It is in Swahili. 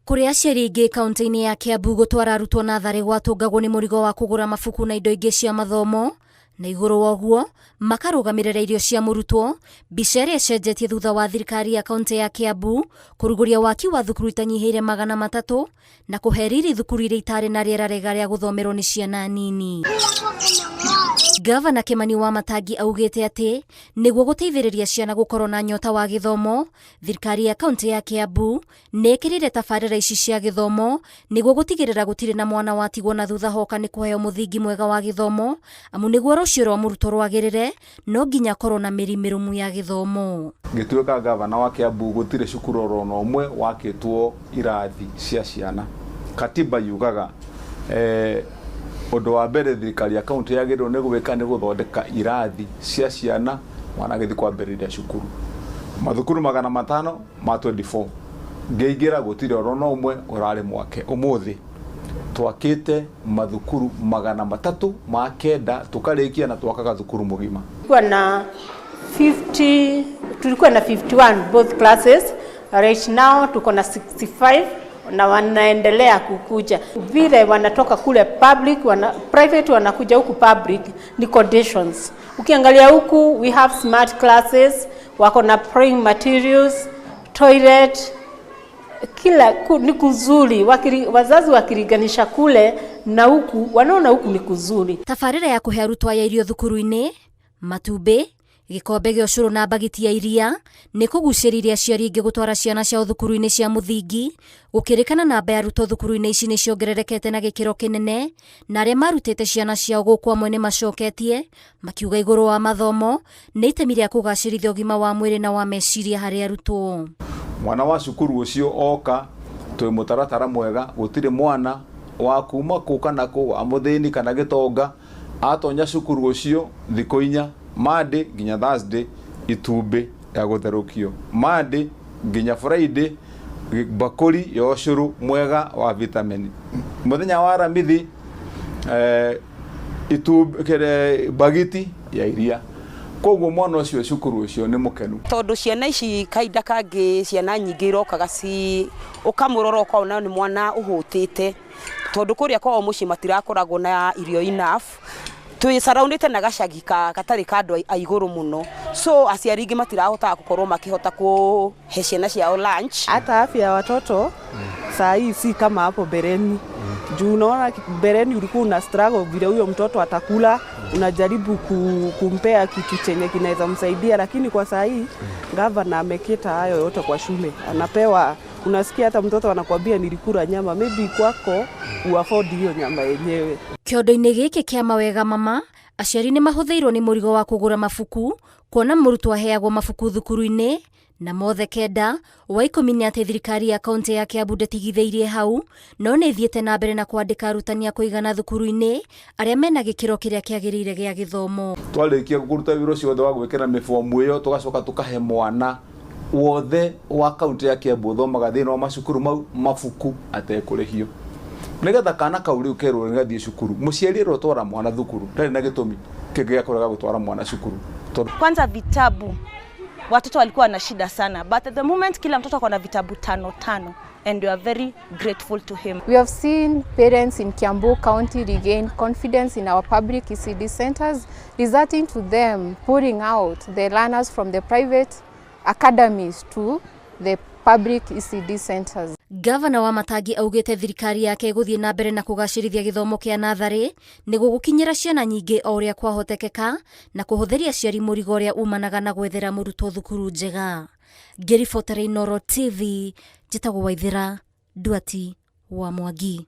Kũrĩ aciari aingĩ kaunti-inĩ ya Kiambu gũtwara arutwo natharĩ gwatũngagwo nĩ mũrigo wa kũgũra mabuku na indo ingĩ cia mathomo, na igũrũ wa ũguo makarũgamĩrĩra irio cia mũrutwo, mbica ĩrĩa ĩcenjetie thutha wa thirikari ya kaunti ya Kiambu kũrugũria waki wa thukuru itanyihĩire 300 na kũhe riri thukuru iria itarĩ na rĩera rĩega rĩa gũthomerwo nĩ ciana nini. Gavana Kimani wa Matangi augĩte atĩ nĩguo gũteithĩrĩria ciana gũkorwo na nyota wa gĩthomo, thirikari ya kaunti ya Kiambu nĩ ĩkĩrĩire tabarĩra ici cia gĩthomo nĩguo gũtigĩrĩra gũtirĩ na mwana watigwo na thutha hoka nĩ kũheo mũthingi mwega wa gĩthomo, amu nĩguo rũciũ rwa mũrutwo rwagĩrĩre no nginya korwo na mĩri mĩrũmu ya gĩthomo. Ngĩtuĩka gavana wa Kiambu gũtirĩ cukuru oro na ũmwe wakĩtwo irathi cia ciana. Katiba yugaga ũndũ wa mbere thirikari ya kaunti yagĩrĩirwo nĩ gwĩka nĩ gũthondeka irathi cia ciana mwana agĩthiĩ kwambĩrĩria cukuru. Mathukuru 500 ma 24 ngĩingĩra gũtirĩ oro na ũmwe ũrarĩ mwake. Ũmũthĩ twakĩte mathukuru 309 tukarĩkia na twakaga thukuru mũgima. Tulikuwa na 51 both classes. Right now tuko na 65 na wanaendelea kukuja. Vile wanatoka kule public, private wanakuja huku public ni conditions. Ukiangalia huku we have smart classes, wako na praying materials, toilet, kila ni kuzuri. Wazazi wakiriganisha kule na huku wanaona huku ni kuzuri. Tabarĩra ya kũhe arutwo ya irio thukuru-inĩ, matumbĩ, gĩkombe gĩa ũcũrũ na bagiti ya iria nĩ kũgucĩrĩria aciari aingĩ gũtwara ciana ciao thukuru-inĩ cia mũthingi, gũkĩrĩkana namba ya arutwo thukuru-inĩ ici nĩ ciongererekete na gĩkĩro kĩnene, na arĩa marutĩte ciana ciao gũkũ amwe nĩ macoketie makiuga igũrũ wa mathomo nĩ itemi rĩa kũgacĩrithia ũgima wa mwĩrĩ na wa meciria harĩ arutwo. Mwana wa cukuru ũcio oka twĩ mũtaratara mwega, gũtirĩ mwana wa kuma kũ kana kũ amũthĩni kana gĩtonga atonya cukuru ũcio thikũ 4, Monday nginya Thursday itumbĩ ya gũtherũkio, Monday nginya Friday bakũri ya ũcũrũ mwega wa vitamin, mũthenya wa aramithi itumbĩ bagiti ya iria. Koguo mwana ũcio cukuru ũcio nĩ mũkenu. Tondũ ciana ici kainda kangĩ ciana nyingĩ irokaga ukamũrora ũkaona nĩ mwana ũhũtĩte, tondũ kũrĩa kwao mũciĩ matirakoragwo na irio enough. Tui surrounded na gacagi katarĩ kandũ a igũrũ mũno, so aciari aingĩ matirahotaga gũkorwo makihota kũhe ciana ciao lunch. Hata afya ya watoto saa hii si kama hapo bereni. Juu unaona bereni ulikuwa una struggle vile huyo mtoto atakula, unajaribu kumpea kitu chenye kinaweza msaidia, lakini kwa saa hii gavana ameketa hayo yote kwa shule. Anapewa, unasikia hata mtoto anakuambia nilikula nyama, maybe kwako uafford hiyo nyama yenyewe. Kĩondo-inĩ gĩkĩ kĩa mawega mama, aciari nĩ mahũthĩirwo nĩ mũrigo wa kũgũra mabuku, kuona mũrutwo aheagwo mabuku thukuru-inĩ, na mothe kenda wa 10 nĩ atĩ thirikari ya kaunti ya Kiambu ndĩtigithĩirie hau, no nĩ ĩthiĩte na mbere na kwandĩka arutani a kũigana thukuru-inĩ arĩa mena gĩkĩro kĩrĩa kĩagĩrĩire gĩa gĩthomo. Twarĩkia kũruta wĩra ũcio wothe wa gwĩkĩra mĩbomu ĩyo, tũgacoka tũkahe mwana wothe wa kaunti ya Kiambu thomaga thĩinĩ wa macukuru mau mabuku atekũrĩhio. Nĩgetha kana kau rĩu kerwo nĩgathiĩ cukuru, mũciari ĩrwo twara mwana thukuru ndarĩ na gĩtũmi kĩngĩ kũrega gũtwara mwana cukuru. Kwanza vitabu watoto walikuwa na shida sana, but at the moment kila mtoto ako na vitabu 5 and we are very grateful to him. We have seen parents in Kiambu County regain confidence in our public ECD centers, resulting to them putting out the learners from the private academies to the public ECD centers. Gavana wa Matangi augĩte thirikari yake gũthiĩ na mbere na kũgacĩrithia gĩthomo kĩa natharĩ nĩguo gũkinyĩra ciana nyingĩ o ũrĩa kwahotekeka na kũhũthĩria aciari mũrigo ũrĩa umanaga na gwethera mũrutwo thukuru njega. Ngĩribotera Inooro TV, njĩtagwo Waithĩra Nduati wa Mwangi.